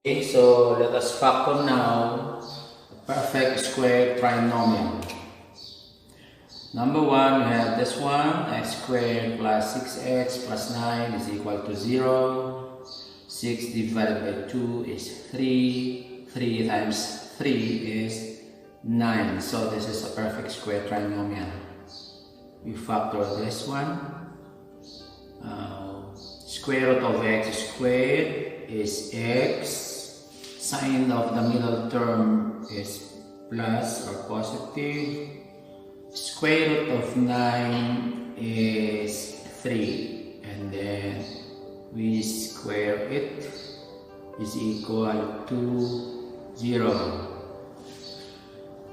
Okay, so let us factor now the perfect square trinomial. Number one, we have this one, x squared plus 6x plus 9 is equal to 0. 6 divided by 2 is 3. 3 times 3 is 9. So this is a perfect square trinomial. We factor this one. Square root of x squared is x. Sign of the middle term is plus or positive. Square root of 9 is 3. And then we square it is equal to 0.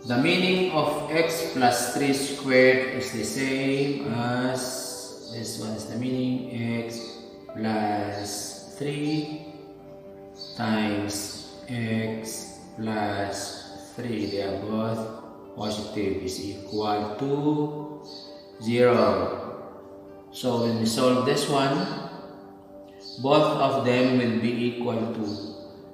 The meaning of x plus 3 squared is the same as this one is the meaning x plus 3 times x plus 3, they are both positive, is equal to 0. So when we solve this one, both of them will be equal to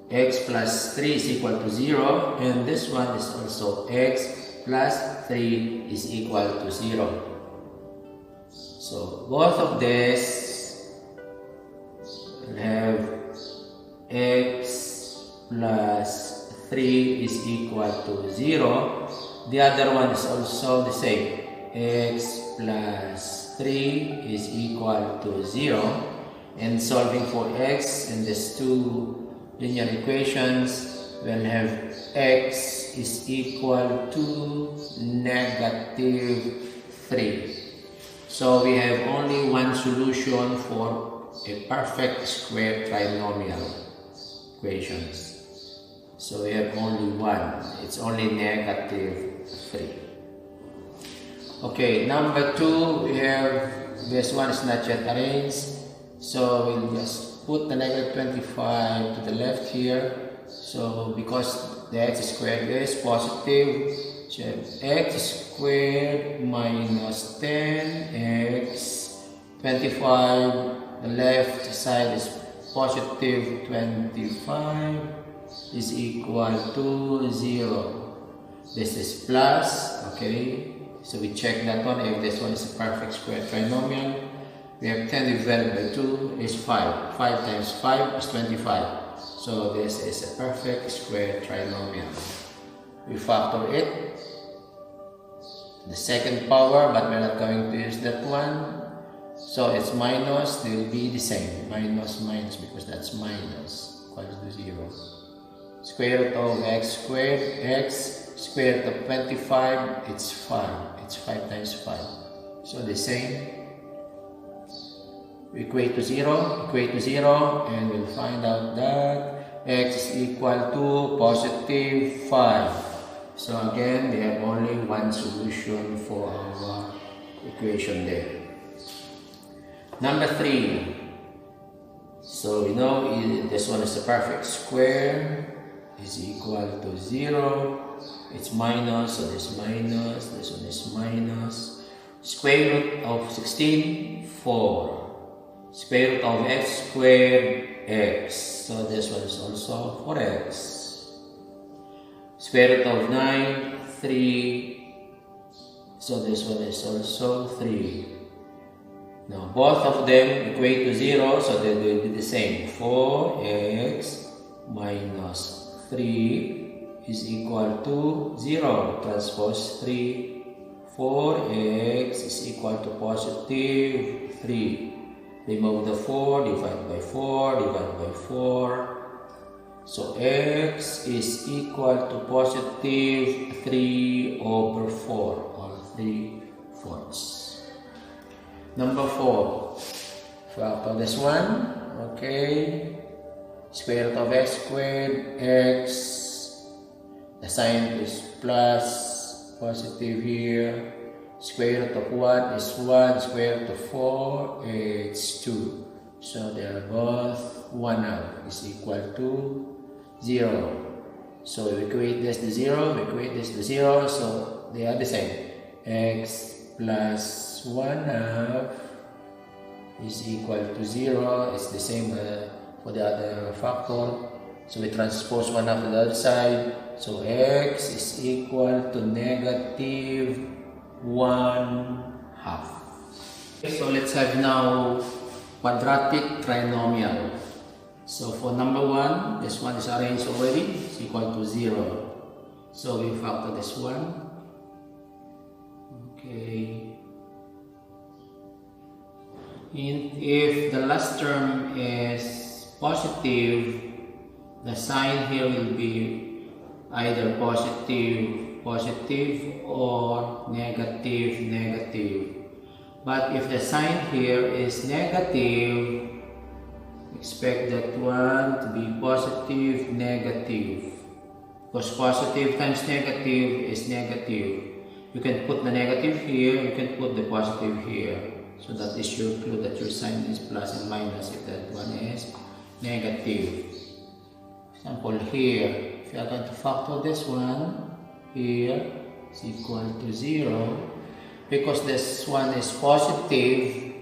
x plus 3 is equal to 0, and this one is also x plus 3 is equal to 0. So both of this will have x plus 3 is equal to 0. The other one is also the same. X plus 3 is equal to 0. And solving for x in these two linear equations, we'll have x is equal to negative 3. So we have only one solution for a perfect square trinomial equations. So we have only one. It's only negative 3. Okay, number 2, we have this one is not yet arranged. So we'll just put the negative 25 to the left here. So because the x squared is positive, so x squared minus 10x 25, the left side is positive 25 is equal to 0. This is plus, okay? So we check that one if this one is a perfect square trinomial. We have 10 divided by 2 is 5. 5 times 5 is 25. So this is a perfect square trinomial. We factor it to the second power, but we're not going to use that one. So it's minus, they will be the same. Minus minus because that's minus equals to 0. Square root of x squared, x square root of 25, it's 5. It's 5 times 5. So the same. Equate to 0, and we'll find out that x is equal to positive 5. So again, we have only one solution for our equation there. Number 3. So we know this one is a perfect square. Is equal to 0. It's minus, so this minus, this one is minus. Square root of 16, 4. Square root of x squared, x. So this one is also 4x. Square root of 9, 3. So this one is also 3. Now both of them equate to 0, so they will be the same. 4x minus 3 is equal to 0. Transpose 3. 4x is equal to positive 3. Remove the 4, divide by 4, divide by 4. So x is equal to positive 3 over 4, or 3/4. Number 4. Factor this one. Okay. Square root of x squared, x. The sign is plus, positive here. Square root of 1 is 1, square root of 4, it's 2. So they are both 1 out, is equal to 0. So we equate this to 0, we equate this to 0, so they are the same. X plus 1/2 is equal to 0, it's the same for the other factor. So we transpose 1 half to the other side. So x is equal to negative 1/2. So let's have now quadratic trinomial. So for number 1, this one is arranged already. It's equal to 0. So we factor this one. Okay. And if the last term is positive, the sign here will be either positive, positive, or negative, negative. But if the sign here is negative, expect that one to be positive, negative. Because positive times negative is negative. You can put the negative here, you can put the positive here. So that is your clue that your sign is plus and minus if that one is negative. Example here, if you are going to factor this one, here is equal to 0. Because this one is positive,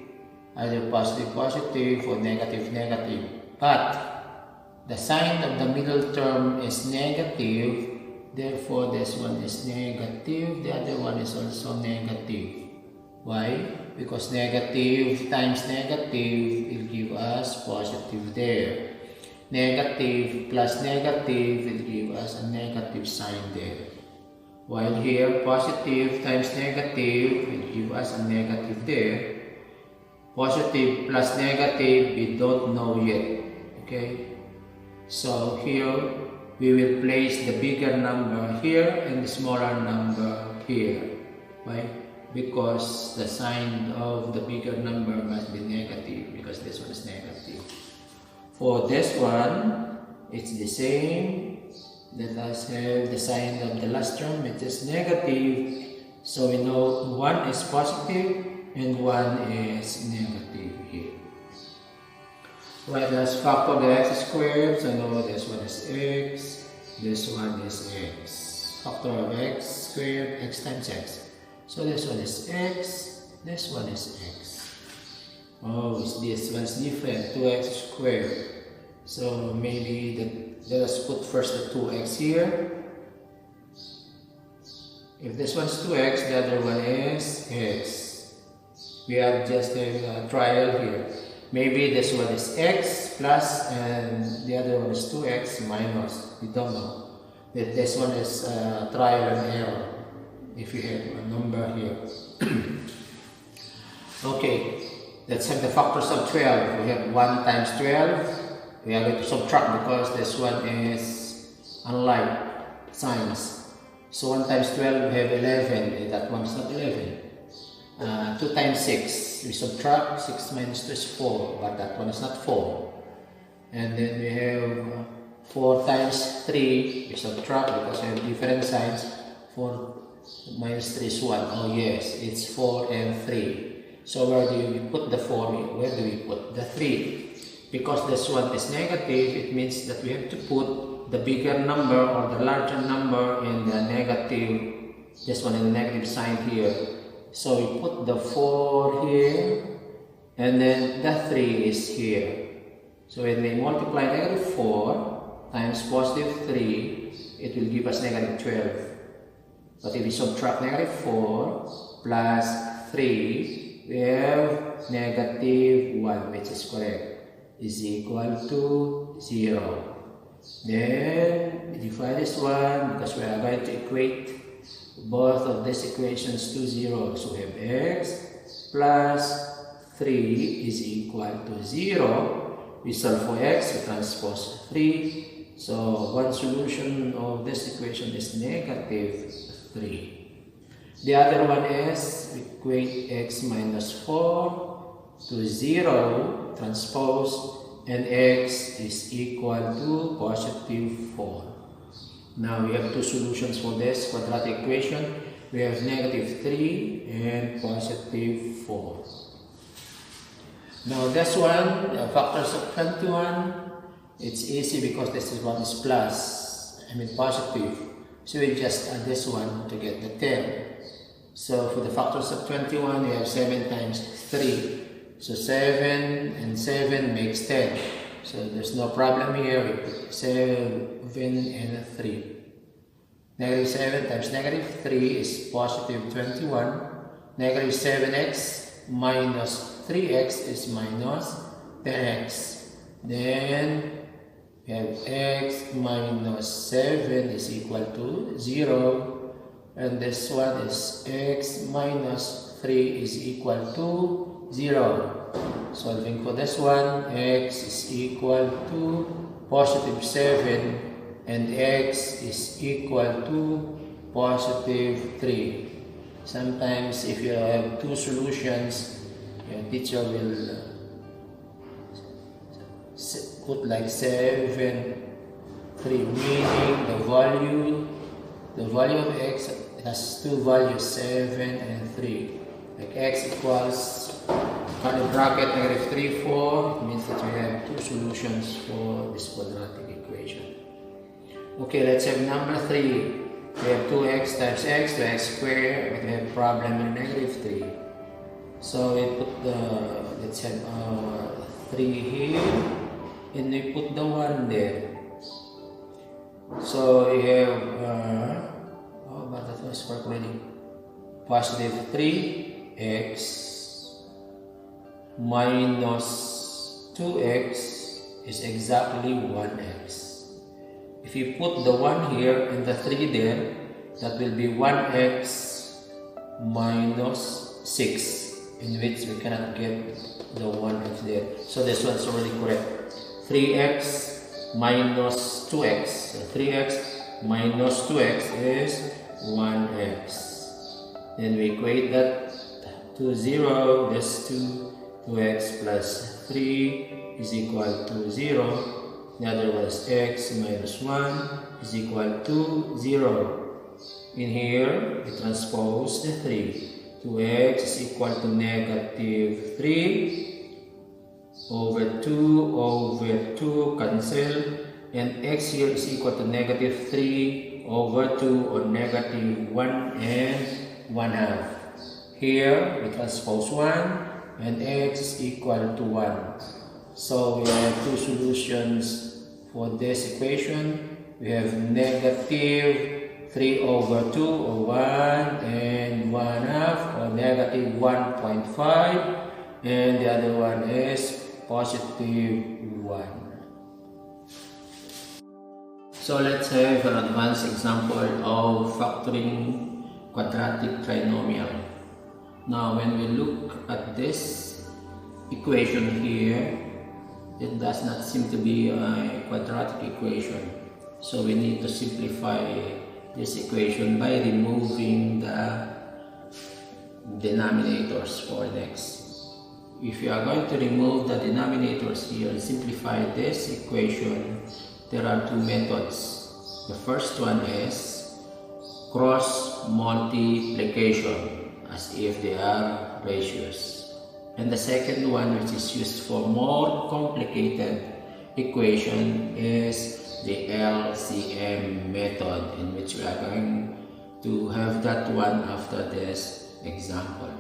either positive, positive, or negative, negative. But the sign of the middle term is negative, therefore this one is negative, the other one is also negative. Why? Because negative times negative will give us positive there. Negative plus negative will give us a negative sign there. While here, positive times negative will give us a negative there. Positive plus negative, we don't know yet. Okay? So here, we will place the bigger number here and the smaller number here. Why? Because the sign of the bigger number must be negative, because this one is negative. For this one, it's the same. Let us have the sign of the last term, which is negative. So we know one is positive and one is negative here. Right, let's factor the x squared. So know this one is x, this one is x. Factor of x squared, x times x. So this one is x, this one is x. Oh, this one is different, 2x squared. So maybe let us put first the 2x here. If this one is 2x, the other one is x. We have just a trial here. Maybe this one is x plus and the other one is 2x minus. We don't know. This one is trial and error. If you have a number here. Okay, let's have the factors of 12. We have 1 times 12. We are going to subtract because this one is unlike signs. So 1 times 12 we have 11. That one is not 11. 2 times 6. We subtract. 6 minus 2 is 4. But that one is not 4. And then we have 4 times 3. We subtract because we have different signs. 4 minus 3 is 1. Oh yes, it's 4 and 3. So where do we put the 4? Where do we put the 3? Because this one is negative, it means that we have to put the bigger number or the larger number in the negative, this one in the negative sign here. So we put the 4 here, and then the 3 is here. So when we multiply negative 4 times positive 3, it will give us negative 12. But if we subtract negative 4 plus 3, we have negative 1, which is correct, is equal to 0. Then we divide this one because we are going to equate both of these equations to 0. So we have x plus 3 is equal to 0. We solve for x, we transpose 3. So one solution of this equation is negative 3. The other one is we equate x minus 4 to 0, transpose, and x is equal to positive 4. Now we have two solutions for this quadratic equation. We have negative 3 and positive 4. Now this one, factors of 21, it's easy because this one is plus, positive. So we just add this one to get the 10. So for the factors of 21, we have 7 times 3. So 7 and 7 makes 10. So there's no problem here. We put 7 and 3. Negative 7 times negative 3 is positive 21. Negative 7x minus 3x is minus 10x. Then we have x minus 7 is equal to 0. And this one is x minus 3 is equal to 0. Solving for this one, x is equal to positive 7 and x is equal to positive 3. Sometimes if you have two solutions, your teacher will put like 7, 3, meaning the value of x has two values, 7 and 3. Like x equals, curly bracket, negative 3, 4. It means that we have two solutions for this quadratic equation. Okay, let's have number 3. We have 2x times x, 2x squared, but we have problem in negative 3. So we put the, let's have 3 here, and we put the 1 there. So we have, oh, but that was work already. Positive 3x minus 2x is exactly 1x. If you put the 1 here and the 3 there, that will be 1x minus 6, in which we cannot get the 1x there. So this one's already correct. 3x minus 2x. So 3x minus 2x is 1x. Then we equate that to 0. This 2x plus 3 is equal to 0. The other one is x minus 1 is equal to 0. In here, we transpose the 3. 2x is equal to negative 3 over 2 cancel, and x here is equal to negative 3 over 2, or negative 1 and 1/2. Here, we transpose 1 and x is equal to 1. So we have two solutions for this equation. We have negative 3 over 2, or 1 and 1/2, or negative 1.5, and the other one is positive 1. So let's have an advanced example of factoring quadratic trinomial. Now when we look at this equation here, it does not seem to be a quadratic equation. So we need to simplify this equation by removing the denominators for x. If you are going to remove the denominators here and simplify this equation, there are two methods. The first one is cross multiplication, as if they are ratios. And the second one, which is used for more complicated equation, is the LCM method, in which we are going to have that one after this example.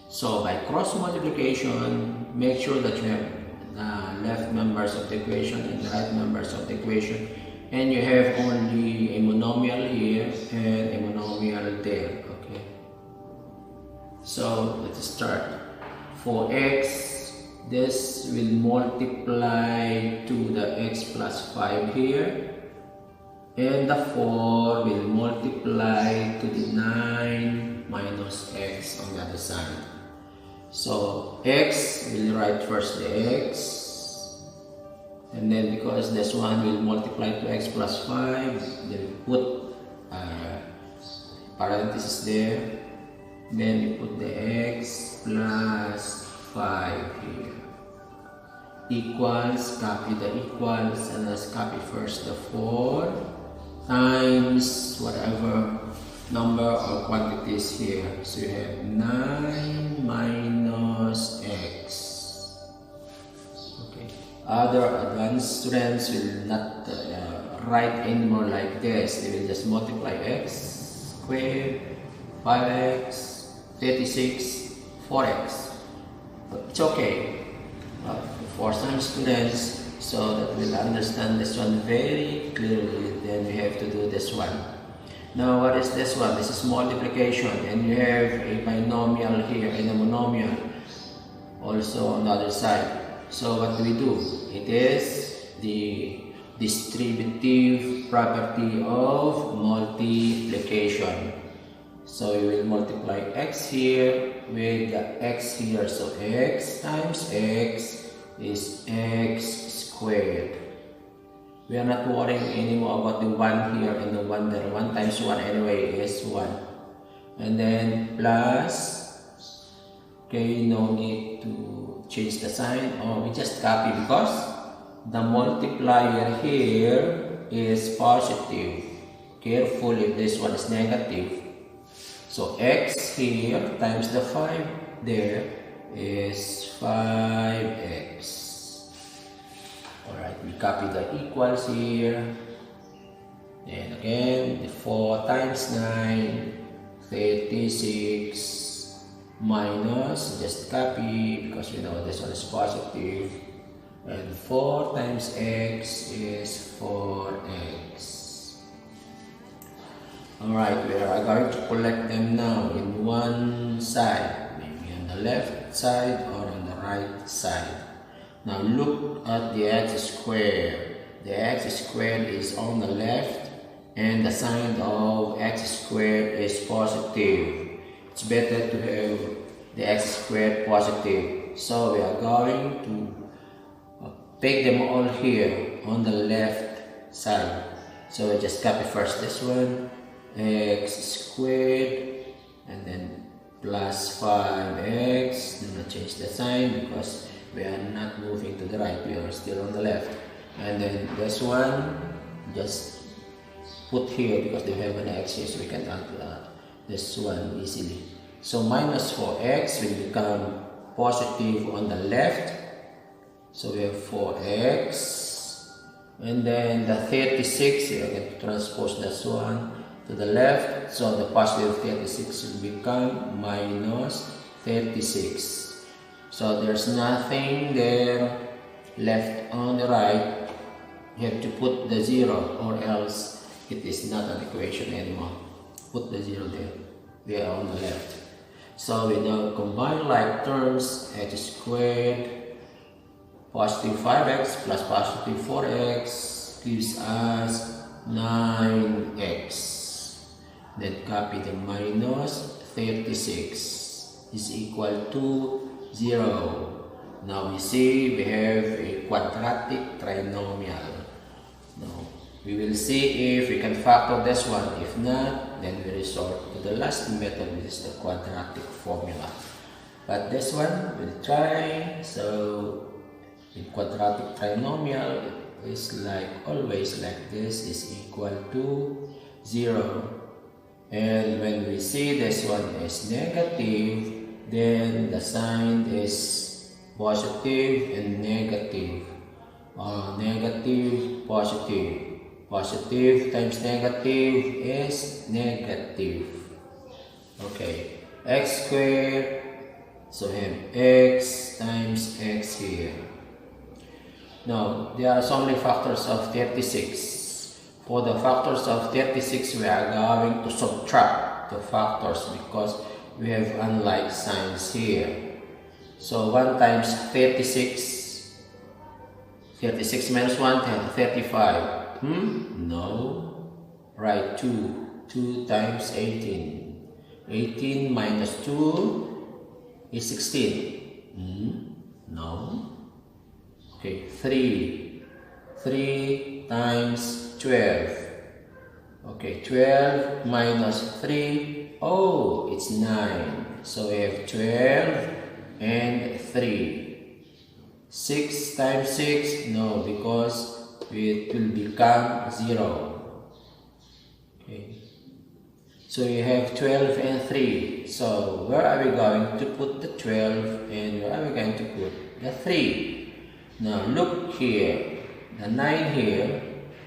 So by cross multiplication, make sure that you have the left members of the equation and the right members of the equation, and you have only a monomial here and a monomial there. Okay, so let's start. For x, this will multiply to the x plus 5 here, and the 4 will multiply to the 9 minus x on the other side. So x, we'll write first the x, and then because this one will multiply to x plus 5, then we put parentheses there. Then we put the x plus 5 here. Equals, copy the equals, and let's copy first the 4 times whatever number or quantities here. So you have 9 minus x. Okay. Other advanced students will not write anymore like this. They will just multiply x squared, 5x, 36, 4x. But it's okay. For some students, so that we'll understand this one very clearly. Then we have to do this one. Now what is this one? This is multiplication, and you have a binomial here and a monomial also on the other side. So what do we do? It is the distributive property of multiplication. So you will multiply x here with the x here. So x times x is x squared. We are not worrying anymore about the 1 here and the 1 there. 1 times 1 anyway is 1. And then plus, okay, no need to change the sign. Oh, we just copy because the multiplier here is positive. Careful if this one is negative. So x here times the 5 there is 5x. Alright, we copy the equals here. And again, the 4 times 9, 36 minus, just copy because we know this one is positive. And 4 times x is 4x. Alright, we are going to collect them now in one side, maybe on the left side or on the right side. Now look at the x squared. The x squared is on the left and the sign of x squared is positive. It's better to have the x squared positive. So we are going to take them all here on the left side. So we just copy first this one, x squared, and then plus 5x. Do not change the sign because we are not moving to the right, we are still on the left. And then this one, just put here because they have an x here, so we can add this one easily. So minus 4x will become positive on the left. So we have 4x. And then the 36, we are going to transpose this one to the left. So the positive 36 will become minus 36. So there's nothing there left on the right. You have to put the 0 or else it is not an equation anymore. Put the 0 there. We are on the left. So we now combine like terms. X squared positive 5x plus positive 4x gives us 9x. Then copy the minus 36 is equal to 0. Now we see we have a quadratic trinomial. Now we will see if we can factor this one. If not, then we resort to the last method, which is the quadratic formula. But this one we'll try. So in quadratic trinomial, it is like always like this is equal to 0. And when we see this one is negative, then the sign is positive and negative. Negative, positive. Positive times negative is negative. Okay. X squared. So we have x times x here. Now, there are so many factors of 36. For the factors of 36, we are going to subtract the factors because we have unlike signs here. So 1 times 36. 36 minus 1, 35. No. Right, 2. 2 times 18. 18 minus 2 is 16. No. Okay, 3. 3 times 12. Okay, 12 minus 3. Oh, it's 9. So we have 12 and 3. 6 times 6. No, because it will become 0. Okay. So we have 12 and 3. So where are we going to put the 12 and where are we going to put the 3? Now look here. The 9 here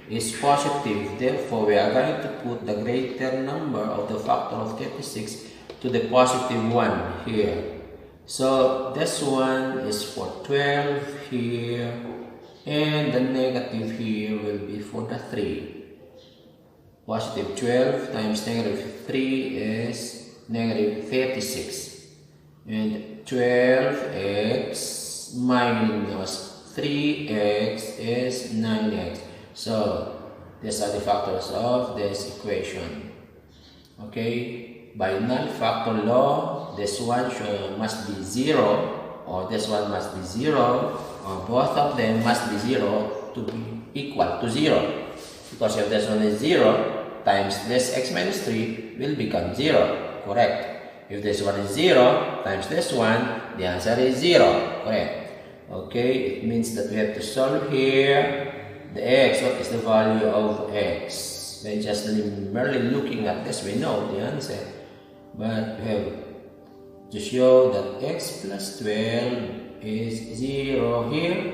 is positive. Therefore, we are going to put the greater number of the factor of 36 to the positive 1 here. So this one is for 12 here And the negative here will be for the 3. Positive 12 times negative 3 is negative 36. And 12x minus 3x is 9x. So, these are the factors of this equation. Okay, by non-factor law, this one must be 0, or this one must be 0, or both of them must be 0 to be equal to 0. Because if this one is 0, times this x minus 3 will become 0, correct? If this one is 0 times this one, the answer is 0, correct? Okay, it means that we have to solve here the x. What is the value of x? By just merely looking at this, we know the answer. But we have to show that x plus 12 is 0 here.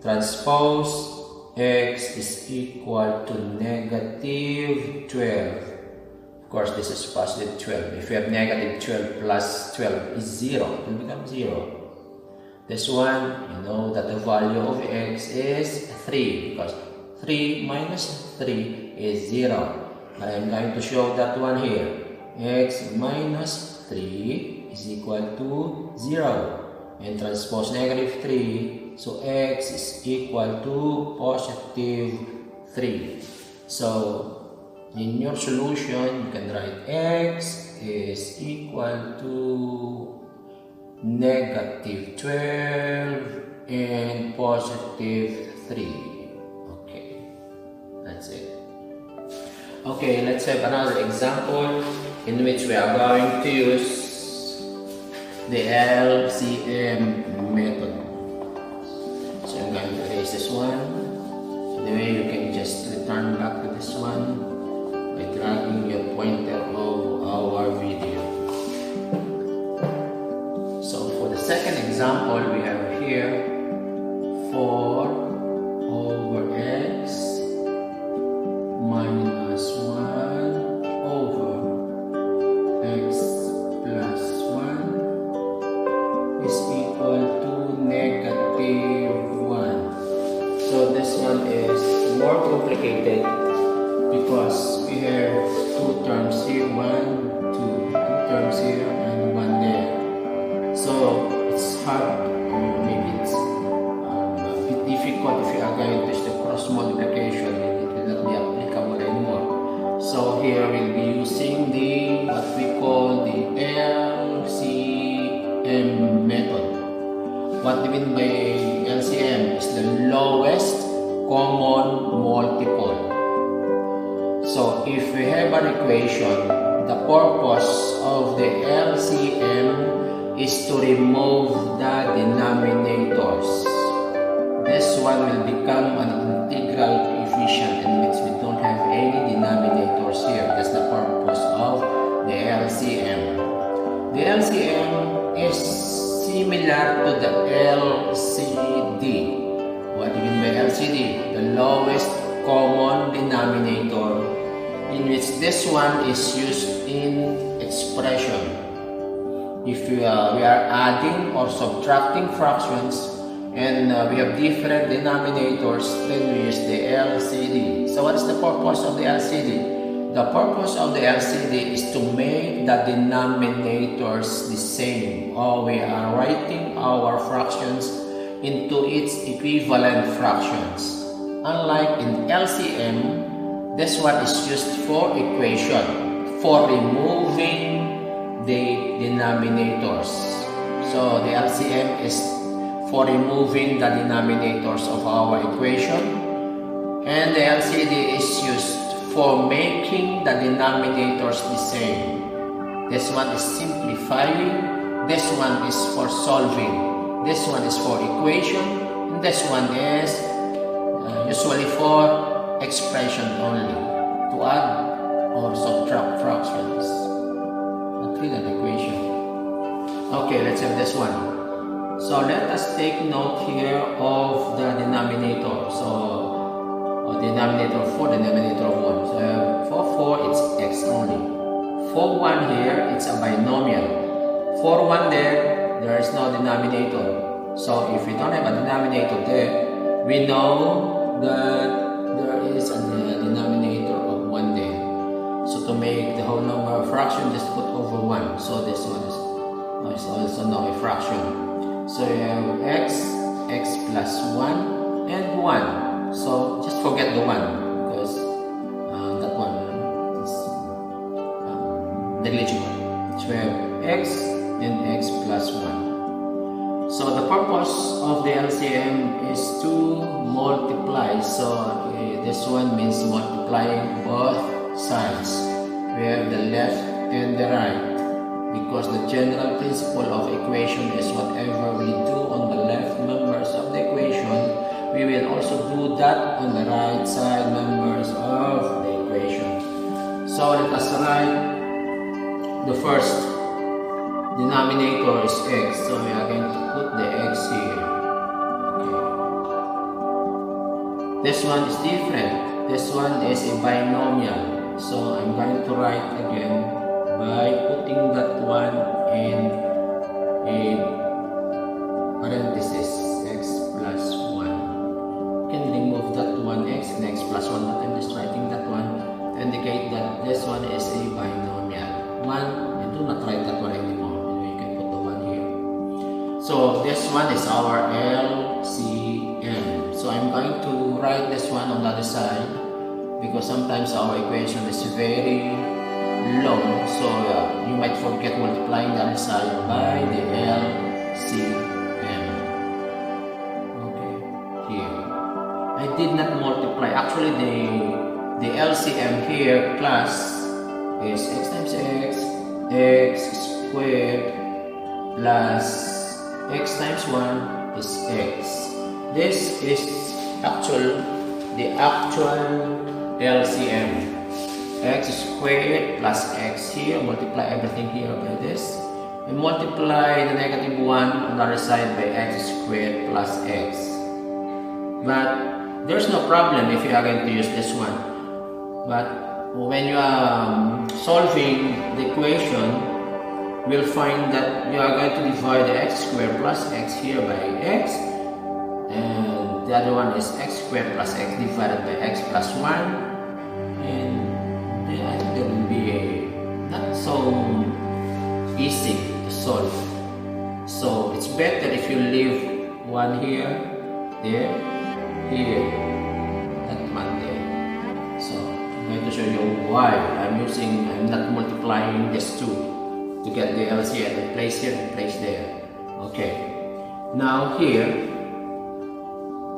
Transpose x is equal to negative 12. Of course, this is positive 12. If you have negative 12 plus 12 is 0, it will become 0. This one, you know that the value of x is 3, because 3 minus 3 is 0. But I'm going to show that one here. X minus 3 is equal to 0. And transpose negative 3, so x is equal to positive 3. So, in your solution, you can write x is equal to negative 12 and positive 3. Okay, that's it. Okay, let's have another example in which we are going to use the LCM method. So I'm going to erase this one. Anyway, you can just return back to this one by dragging your pointer of our video. So for the second example, we have here 4 over x minus 1 over x plus 1 is equal to negative 1. So this one is more complicated because we have 2 terms here, 1, 2 terms here, and 1 there. So it's hard, or maybe it's a bit difficult if you are going to use the cross multiplication, and it will not be applicable anymore. So here we'll be using the what we call the LCM method. What we mean by LCM is the lowest common multiple. So if we have an equation, the purpose of the LCM is to remove the denominators. This one will become an integral coefficient in which we don't have any denominators here. That's the purpose of the LCM. The LCM is similar to the LCD. What do you mean by LCD? The lowest common denominator, in which this one is used in expression. If we are adding or subtracting fractions and we have different denominators, then we use the LCD. So what is the purpose of the LCD? The purpose of the LCD is to make the denominators the same, or we are writing our fractions into its equivalent fractions. Unlike in LCM, this one is used for equation, for removing the denominators. So the LCM is for removing the denominators of our equation, and the LCD is used for making the denominators the same. This one is simplifying, this one is for solving, this one is for equation, and this one is usually for expression only, to add or subtract fractions. Not really an equation. Okay, let's have this one. So let us take note here of the denominator. So denominator 4, denominator of 1. So for 4 it's x only. For 1 here it's a binomial. For 1 there is no denominator. So if we don't have a denominator there, we know that there is a denominator of 1 there. So to make the whole number a fraction, just put over 1. So this one is also now a fraction. So you have x plus 1, and 1. So just forget the 1 because that one is negligible. So we have x and x plus 1. So the purpose of the LCM is to multiply. So this one means multiplying both sides. We have the left and the right. Because the general principle of equation is whatever we do on the left members of the equation, we will also do that on the right side members of the equation. So let us write the first denominator is x. So we are going to put the x here. Okay. This one is different. This one is a binomial. So I'm going to write again by putting that one in a parenthesis, x plus 1. You can remove that one x and x plus 1, but I'm just writing that one to indicate that this one is a binomial. 1, and do not write that one anymore. Anyway, you can put the 1 here. So this one is our LCM. So I'm going to write this one on the other side because sometimes our equation is very long, so you might forget multiplying the other side by the LCM. Okay, here. I did not multiply. Actually, the LCM here, class, is x times x squared plus x times 1 is x. This is the actual LCM. X squared plus x here, multiply everything here by this, and multiply the negative 1 on the other side by x squared plus x. But there's no problem if you are going to use this one. But when you are solving the equation, we'll find that you are going to divide the x squared plus x here by x, and the other one is x squared plus x divided by x plus 1, and there will be not so easy to solve. So it's better if you leave one here, there, here, that one there. So I'm going to show you why I'm not multiplying this two to get the LCM and place here and place there. Okay. Now here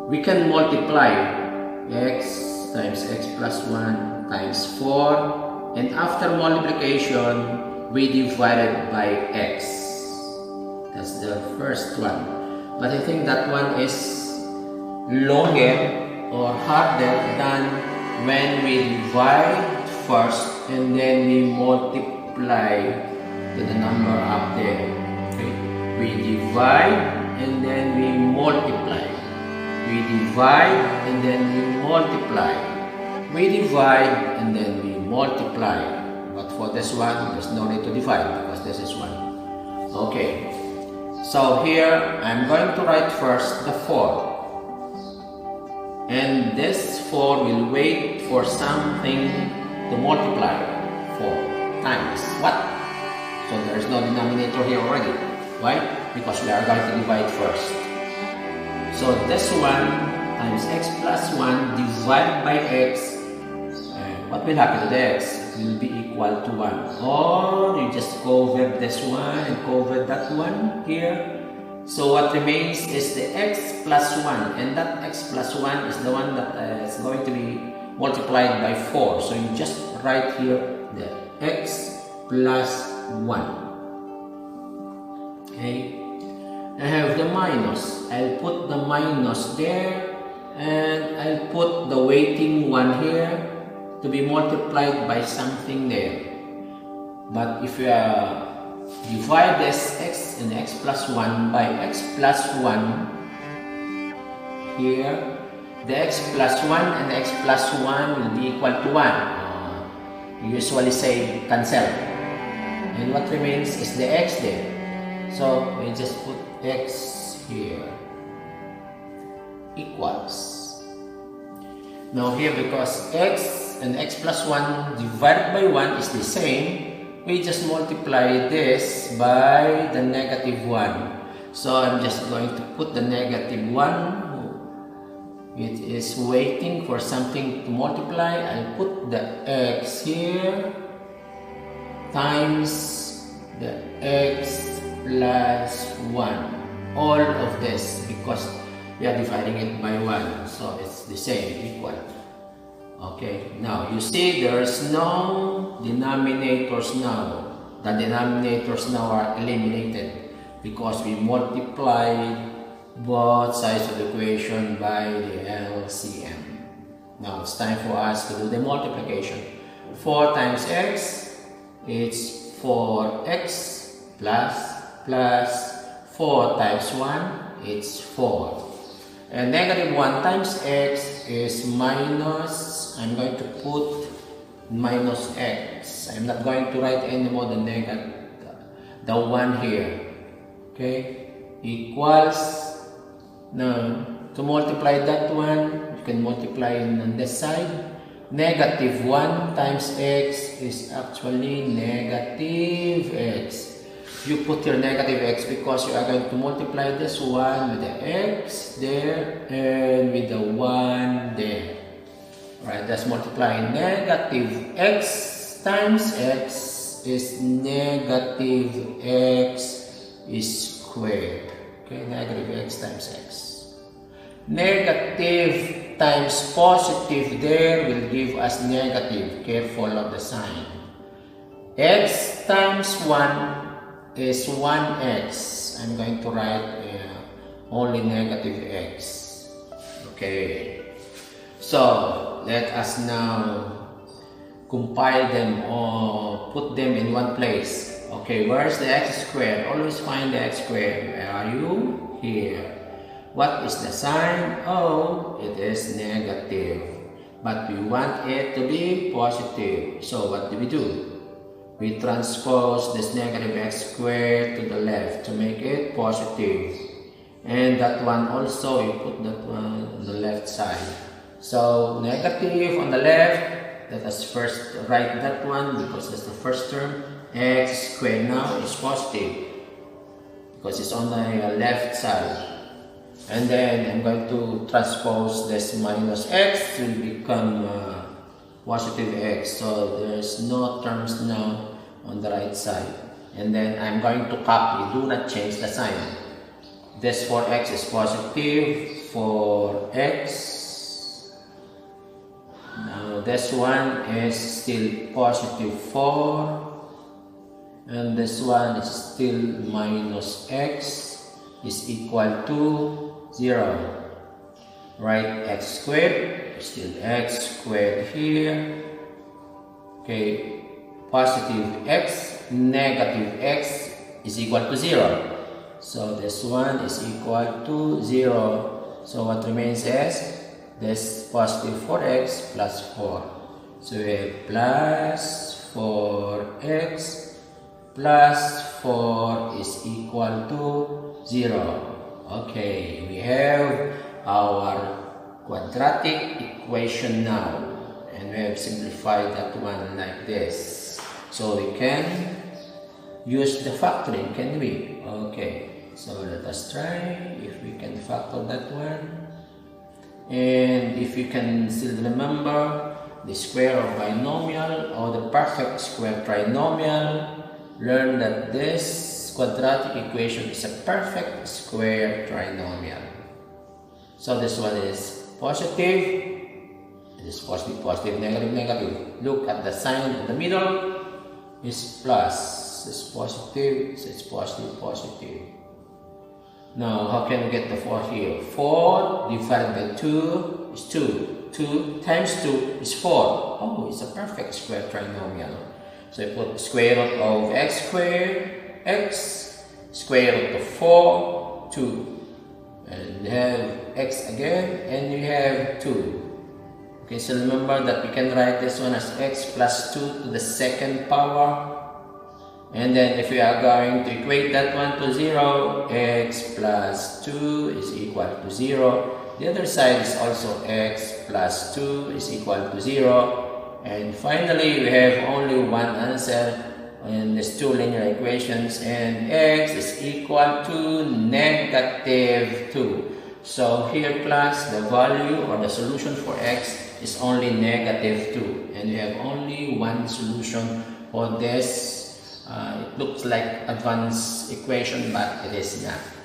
we can multiply x times x plus 1 times 4, and after multiplication we divided by x. That's the first one. But I think that one is longer or harder than when we divide first and then we multiply to the number up there. Okay? We divide and then we multiply. We divide and then we multiply. We divide and then we multiply. But for this one, there's no need to divide because this is 1. Okay. So here, I'm going to write first the 4. And this 4 will wait for something to multiply. 4 times what? So there is no denominator here already. Why? Because we are going to divide first. So this 1 times x plus 1 divided by x. What will happen to the x? It will be equal to 1. Or you just cover this one and cover that one here. So what remains is the x plus 1. And that x plus 1 is the one that is going to be multiplied by 4. So you just write here the x plus 1. Okay. I have the minus. I'll put the minus there. And I'll put the weighting 1 here to be multiplied by something there. But if you divide this x and x plus 1 by x plus 1 here, the x plus 1 and x plus 1 will be equal to 1. You usually say cancel. And what remains is the x there. So we just put x here. equals. Now here, because x and x plus 1 divided by 1 is the same, we just multiply this by the negative 1. So I'm just going to put the negative 1. It is waiting for something to multiply. I'll put the x here times the x plus 1. All of this because we are dividing it by 1. So it's the same, equal. Okay, now you see there's no denominators now. The denominators now are eliminated because we multiplied both sides of the equation by the LCM. Now it's time for us to do the multiplication. 4 times x, it's 4x plus 4 times 1, it's 4. And negative 1 times x is minus, I'm going to put minus x. I'm not going to write anymore the negative, the 1 here. Okay, equals. Now, to multiply that one, you can multiply on this side. Negative 1 times x is actually negative x. You put your negative x because you are going to multiply this one with the x there and with the 1 there. Alright, let's multiply negative x times x is negative x squared. Okay, negative x times x. Negative times positive there will give us negative. Careful of the sign. X times 1 is 1x. I'm going to write only negative x. Okay. So, let us now compile them or put them in one place. Okay, where's the x squared? Always find the x squared. Where are you? Here. What is the sign? Oh, it is negative. But we want it to be positive. So what do? We transpose this negative x squared to the left to make it positive. And that one also, you put that one on the left side. So negative on the left, let us first write that one because that's the first term. X squared now is positive because it's on the left side. And then I'm going to transpose this minus x to become positive x. So there's no terms now on the right side. And then I'm going to copy. Do not change the sign. This 4x is positive. 4x. Now this one is still positive 4. And this one is still minus x is equal to 0. Write x squared, still x squared here. Okay, positive x, negative x is equal to 0. So this one is equal to 0. So what remains is this positive 4x plus 4. So we have plus 4x plus 4 is equal to 0. Okay, we have our quadratic equation now. And we have simplified that one like this. So we can use the factoring, can we? Okay, so let us try if we can factor that one. And if you can still remember the square of binomial or the perfect square trinomial, learn that this quadratic equation is a perfect square trinomial. So this one is positive. It is positive, positive, negative, negative. Look at the sign in the middle. It's plus. It's positive. So it's positive, positive. Now, how can we get the 4 here? 4 divided by 2 is 2. 2 times 2 is 4. Oh, it's a perfect square trinomial. So I put square root of x squared, x, square root of 4, 2. And we have x again, and we have 2. Okay, so remember that we can write this one as x plus 2 to the second power. And then if we are going to equate that one to 0, x plus 2 is equal to 0. the other side is also x plus 2 is equal to 0. And finally, we have only one answer in these two linear equations, and x is equal to negative 2. So here, class, the value or the solution for x is only negative 2. And we have only one solution for this. It looks like advanced equation, but it is not.